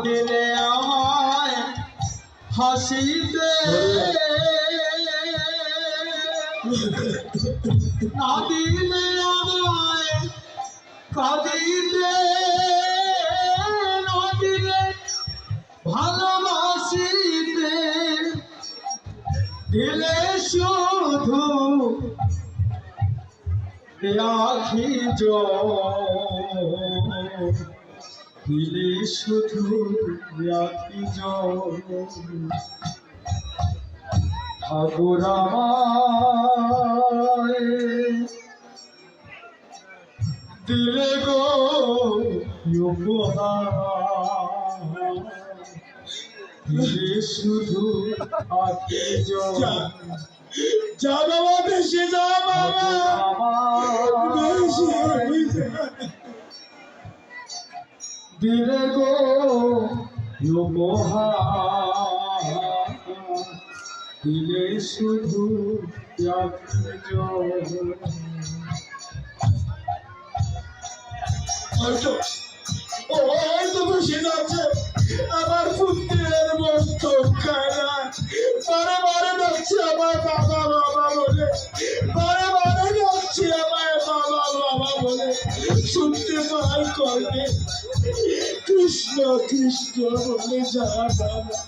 দিলে আমায় হাসিতে, না দিলে আমায় কাঁদিতে, না দিলে ভালোবাসিতে, দিলে শুধু আখি জল, দিলে শুধু আখি জল। ঠাকুর আমায় দিলে গো উপহার, দিলে শুধু আখি জল। যা বাবা, বেশি যা বাবা, দিলে গো উপহার, দিলে শুধু আখি জল। ওই তো বসে যাচ্ছে আমার পুত্রের মস্তক খানা, বারে বারে ডাকছে আমার বাবা বাবা বলে, বারে বারে ডাকছে আমার বাবা বাবা বলে, শুনতে পার করবে কৃষ্ণ কৃষ্ণ বলে যা বাবা।